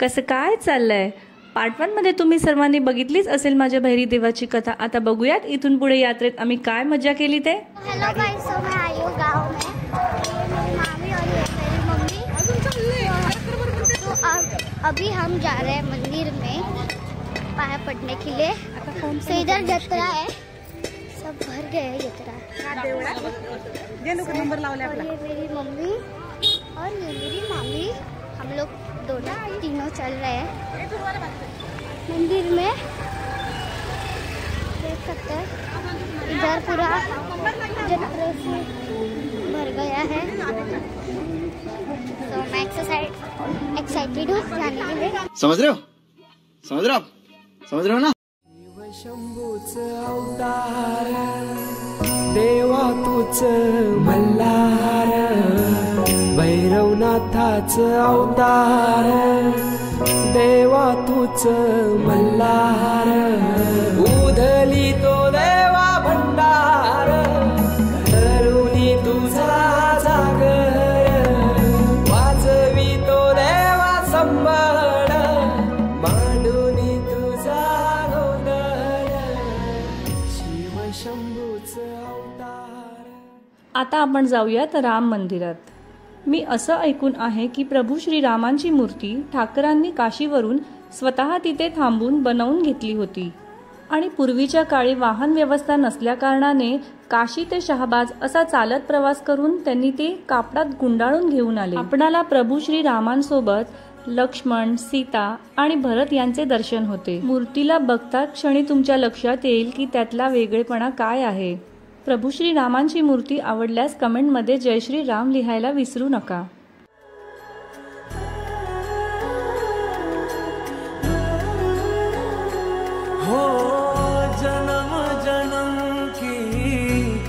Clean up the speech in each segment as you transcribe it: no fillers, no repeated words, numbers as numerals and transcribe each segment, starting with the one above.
कसं काय चाललंय? पार्ट 1 मध्ये तुम्ही सर्वांनी बघितलीच असेल माझ्या भैरी देवाची कथा। आता बघूयात इथून पुढे यात्रेत आम्ही काय मजा केली ते। हेलो गाइस, सो मैं आई हूँ गाँव में। मेरी मामी और ये मेरी मम्मी। तो अभी हम जा रहे हैं मंदिर में पाया पड़ने के लिए। तो इधर जत्रा है, सब भर गए है जत्रा। ये मेरी मम्मी और ये मेरी मामी, हम लोग दोनों तीनों चल रहे हैं मंदिर में। देख सकते हैं इधर पूरा जत्रा से भर गया है। तो मैं एक्साइटेड हूँ जाने के लिए। समझ रहे हो ना? शंभूच अवतार देवा तूच मल्हार, भैरवनाथाच अवतार देवा तूच मल्हार, उधली तो देवा भंडार, करुणी तुझा जागर, वाजवी तो देवा संबळ, मांडुनी तुझा गोंधळ, शिव शंभूच अवतार। आता आपण जाऊयात राम मंदिरात। मी असं ऐकून आहे की प्रभू श्रीरामांची मूर्ती ठाकरांनी काशीवरून स्वतः तिथे थांबून बनवून घेतली होती आणि पूर्वीच्या काळी वाहन व्यवस्था नसल्या कारणाने काशी ते शहाबाज असा चालत प्रवास करून त्यांनी ते कापडात गुंडाळून घेऊन आले। आपणाला प्रभू श्रीरामांसोबत लक्ष्मण, सीता आणि भरत यांचे दर्शन होते। मूर्तीला बघता क्षणी तुमच्या लक्षात येईल की त्यातला वेगळेपणा काय आहे। प्रभू श्रीरामांची मूर्ती आवडल्यास कमेंटमध्ये जय श्री राम लिहायला विसरू नका। हो जन्म जन्म की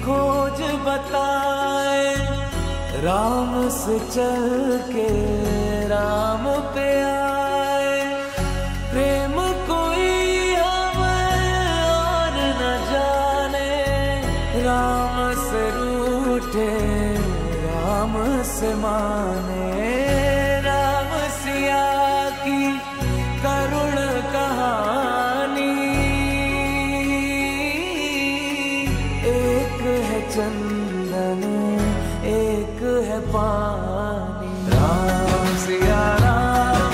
खोज बताए, राम से चल के राम पे आए, प्रेम कोई हमें और न जाने, राम से रूठे राम से माने, राम सिया की करुण कहानी, एक है चंदन एक है पानी, राम सिया राम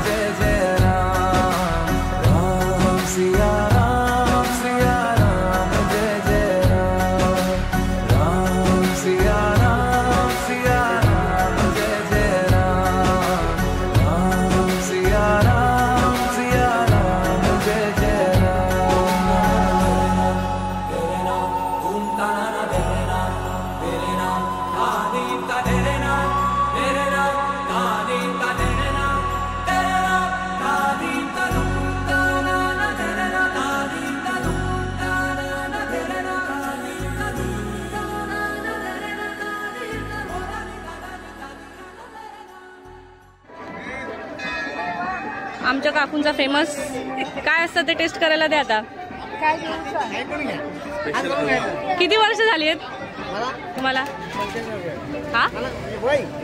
जय जय राम, राम सिया राम जय जय राम, राम सिया राम जय जय राम, राम सिया राम जय जय राम। तेरे नाम ओम ताना तेरे नाम आदि का तेरे नाम आदि का तेरे नाम आदि का ताना तेरे नाम आदि का ताना तेरे नाम आदि का ताना तेरे नाम। आमच्या काकूंचा फेमस काय असतं ते टेस्ट करायला द्या आता। किती वर्ष झाली आहेत तुम्हाला? हा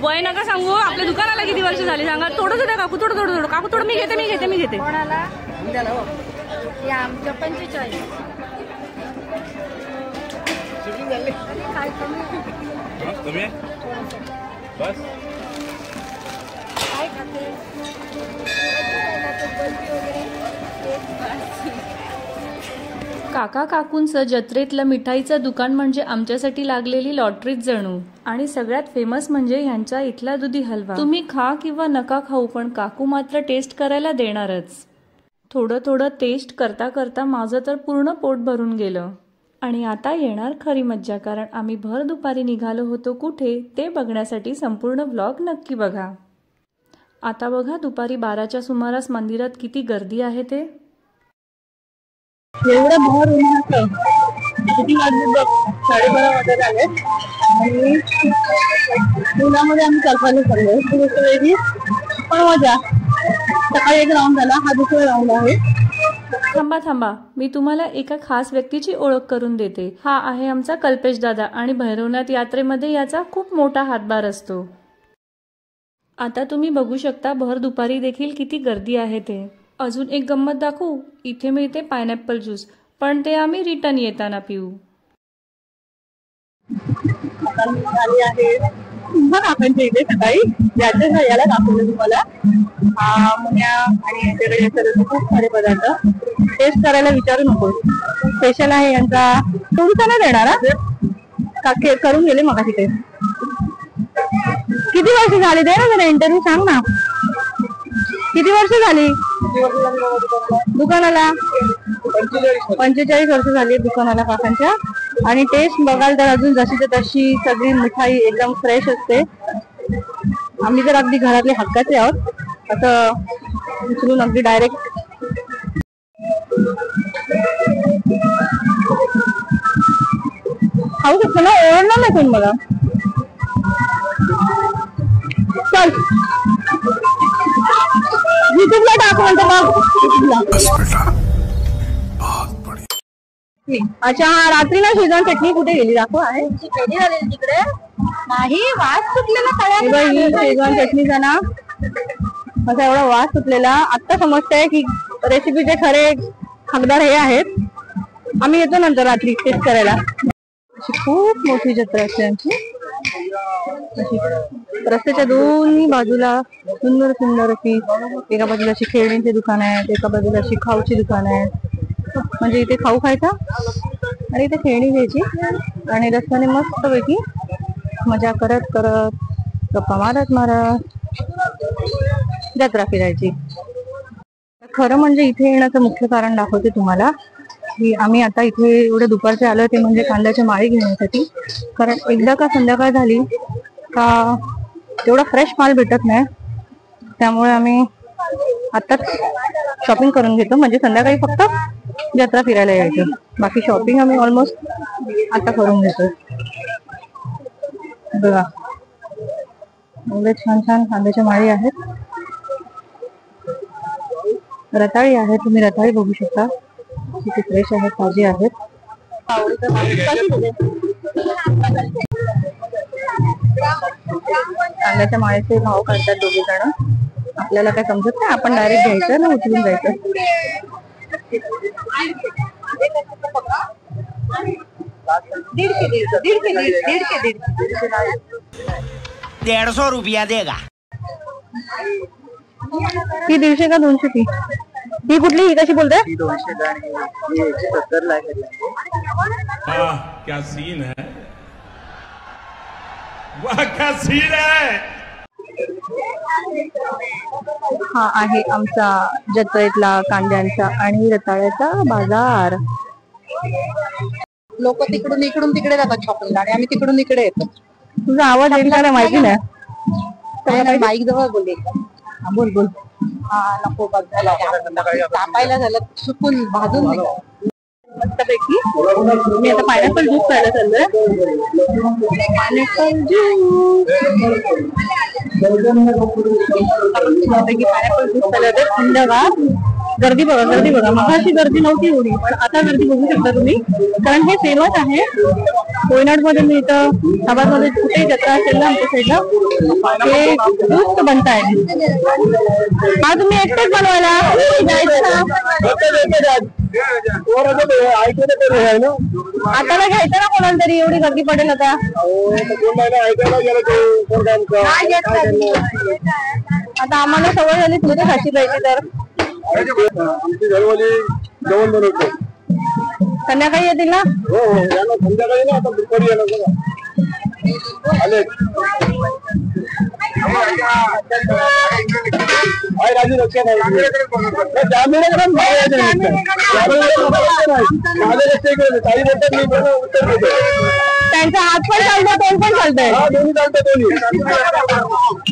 वय नका सांगू, आपल्या दुकानाला किती वर्ष झाली सांगा। थोडंसं द्या काकू, थोडं काकू थोडं। मी घेते कोणाला या आमच्या 45 काय कमी बस काय खाते काका काकूंचं जत्रेतलं मिठाईचं दुकान म्हणजे आमच्यासाठी लागलेली लॉटरीच जणू। आणि सगळ्यात फेमस म्हणजे ह्यांचा इथला दुधी हलवा। तुम्ही खा किंवा नका खाऊ पण काकू मात्र टेस्ट करायला देणारच। थोडं टेस्ट करता करता माझं तर पूर्ण पोट भरून गेलं। आणि आता येणार खरी मज्जा, कारण आम्ही भर दुपारी निघालो होतो कुठे ते बघण्यासाठी संपूर्ण व्लॉग नक्की बघा। आता बघा दुपारी 12च्या सुमारास मंदिरात किती गर्दी आहे ते। एवढं भर उन्हाचं किती वाजले बघ, 12:30 वाजत आले आणि उन्हामध्ये आम्ही चालवायला चाललोय। वेगळी पण मजा। सकाळी एक राऊंड झाला, हा दुसरा राऊंड आहे। थांबा, मी तुम्हाला एका खास व्यक्तीची ओळख करून देते। हा आहे आमचा कल्पेश दादा आणि भैरवनाथ यात्रेमध्ये याचा खूप मोठा हातभार असतो। आता तुम्ही बघू शकता भर दुपारी देखील किती गर्दी आहे ते. अजून एक गंमत दाखवू. इथे मिळते पायनॅपल ज्यूस, पण ते आम्ही रिटर्न येताना पिऊ. झाली आहे आपण इथे सकाळी ज्याच्या याला दाखवलं तुम्हाला मुन्या आणि यांच्याकडे सर्व खूप सारे पदार्थ टेस्ट करायला विचारू नको. स्पेशल आहे यांचा. थोडंसं नाही देणार का करून गेले मग तिथे. किती वर्ष झाली दे ना जरा इंटरव्ह्यू सांग ना. किती वर्ष झाली दुकानाला? 45 वर्ष झाली दुकानाला काकांच्या. आणि टेस्ट बघाल तर अजून जशीच्या तशी सगळी मिठाई एकदम फ्रेश असते. आम्ही तर अगदी घरातले हक्काचे आहोत असं उचलून अगदी डायरेक्ट खाऊ शकतो ना. ओरडणार नाही कोण मला. चल युट्यूबला टाक म्हणतो मग. अच्छा रात्री ना शेजवान चटणी कुठे गेली दाखव. आहे तिकडे नाही. वास सुटलेला शेजवान चटणीचा ना असा एवढा वास सुटलेला. आता समजतंय की रेसिपीचे खरे हकदार हे आहेत. आम्ही येतो नंतर रात्री टेस्ट करायला. अशी खूप मोठी जत्रा असते आमची. रस्त्याच्या दोन्ही बाजूला सुंदर सुंदर अशी, एका बाजूला अशी खेळणीची दुकान आहेत, एका बाजूला अशी खाऊची दुकान आहेत. म्हणजे इथे खाऊ खायचा आणि इथे खेळणी घ्यायची आणि रस्त्याने मस्त पैकी मजा करत करत गप्पा मारत मारत जत्रा फिरायची. खरं म्हणजे इथे येण्याचं मुख्य कारण दाखवते तुम्हाला की आम्ही आता इथे एवढे दुपारचे आलो ते म्हणजे कांद्याच्या माळी घेण्यासाठी. कारण एकदा का संध्याकाळ झाली का तेवढा फ्रेश माल भेटत नाही. त्यामुळे आम्ही आताच शॉपिंग करून घेतो. म्हणजे संध्याकाळी फक्त जत्रा फिरायला यायचं. बाकी शॉपिंग आम्ही ऑलमोस्ट आता करून घेतो. बघा एवढे छान छान कांद्याच्या माळी आहेत. रताळी आहे. तुम्ही रताळी बघू शकता किती फ्रेश आहेत, ताजी आहेत. कांद्याच्या माळीचे भाव काढतात दोघे जण. आपल्याला काय समजत नाही. आपण डायरेक्ट घ्यायचं ना उचलून जायचं. 150 रुपया देगा. ही 150 का 200 ती? ही कुठली? ही कशी बोलते? 270 ला. क्या सीन है. वाह क्या सीन है. हा आहे आमचा जत्रेतला कांद्यांचा आणि रताळ्याचा बाजार. लोक तिकडून इकडून तिकडे जातात शॉपिंगला आणि आम्ही तिकडून इकडे येतो. तुझा आवाज येईल का माहिती नाही. बाईक जवळ बोलले. बोल बोल. हा नको बघायला तापायला झालं सुकून भाजून मस्तपैकी मी आता पायनॅपल ज्यूस प्यायला चाललोय. पायनॅपल ज्यूस प्यायला तर थंडगार. गर्दी बघा गर्दी बघा. मगाशी गर्दी नव्हती एवढी पण आता गर्दी बघू शकता तुम्ही. कारण हे फेमस आहे. कोयनाड मध्ये मिळतं. साबाद मध्ये कुठेही जत्रा असेल ना आमच्या साईडला हे ज्यूस बनताय. हा तुम्ही एकटेच बनवायला आता ना घ्यायचं ना कोणाला तरी. एवढी गर्दी पडेल आता. आता आम्हाला सवय झाली तुझ्या खाशी पाहिजे तर आमची घरवाली जेवण बनवतो. संध्याकाळी येतील ना? हो संध्याकाळी ना. आता दुपारी येणार आले. राजी लक्षात आहे. त्यांचा हात पण चालतो तोंड पण चालतंय. दोन्ही चालतं.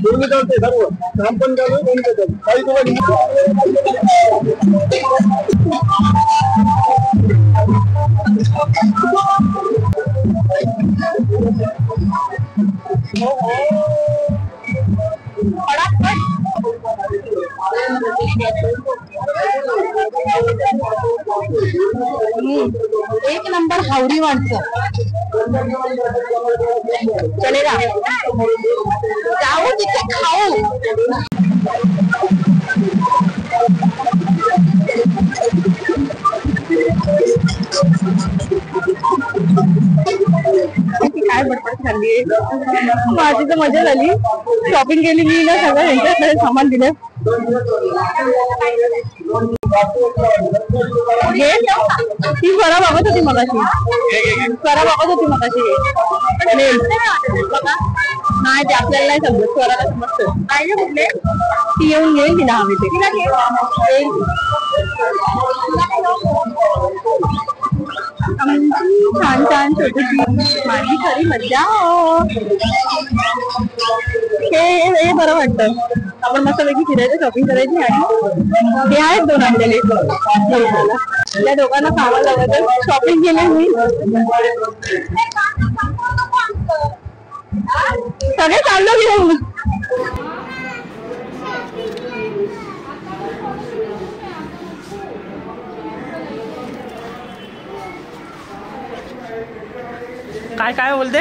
दोन्ही चालते सर्व. काम पण चालू दोन्ही चालतं. काही एक नंबर हावरी माणसं. चलेगा, जाओ तिथे खाऊ. काय बडबड झाली, माझी तर मजा झाली. शॉपिंग केली मी ना, सगळं यांच्याकडे सामान दिलं. ती फरा बघत होती मगाशी, नाही ते आपल्याला नाही समजत, स्वराला समजतं. पाहिजे कुठले ती येऊन घेईल, तिला हवी ते छान छान छोटीशी माझी खरी मज्जा. हे बरं वाटतं, आपण मस्तपैकी फिरायचं, शॉपिंग करायची. आणि हे आहेत 2 आणलेले, या दोघांना खावा लागत. शॉपिंग केली मी, सगळे चाललो घेऊन. काय काय बोलते?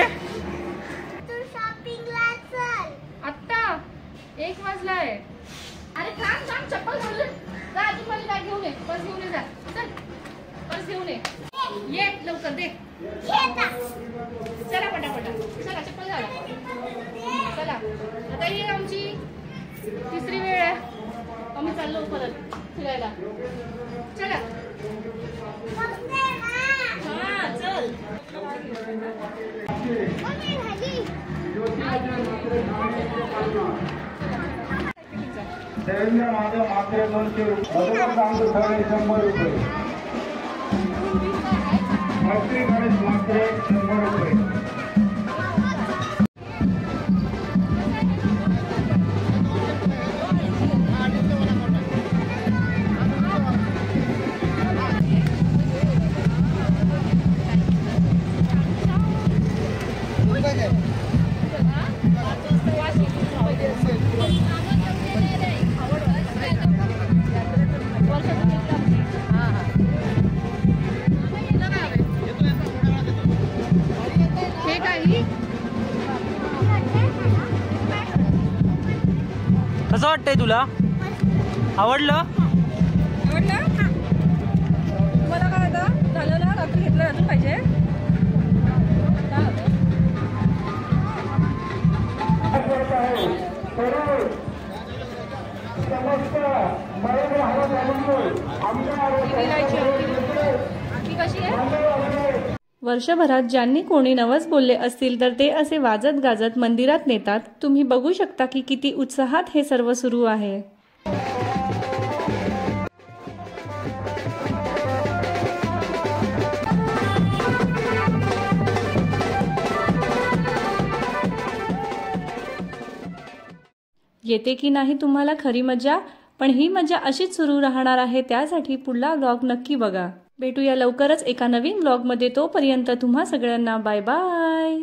आत्ता 1 वाजलाय. अरे थांब थांब, चप्पल घालून जा, अजून मला बॅग घेऊन ये, पर्स घेऊन ये, जा चल, पर्स घेऊन ये लवकर, दे चला पटापटा, चला चप्पल घाला, चला. आता ही आमची 3री वेळ आहे, आम्ही चाललो परत फिरायला. चला हा चल. देवेंद्र माझं मात्र 200 रुपये, 100 रुपये. मैत्री गणेश मात्र 100 रुपये. कसं वाटतंय तुला? आवडलं? मला काय आता झालं ना, रात्री घेतलं, अजून पाहिजे. वर्षभरात ज्यांनी कोणी नवस बोलले असतील तर ते असे वाजत गाजत मंदिरात नेतात. तुम्ही बघू शकता की किती उत्साहात हे सर्व सुरू आहे. येते की नाही तुम्हाला खरी मजा? पण ही मजा अशीच सुरू राहणार आहे, त्यासाठी पुढला व्लॉग नक्की बघा. भेटूया लवकरच एका नवीन व्लॉगमध्ये. तोपर्यंत तुम्हा सगळ्यांना बाय बाय.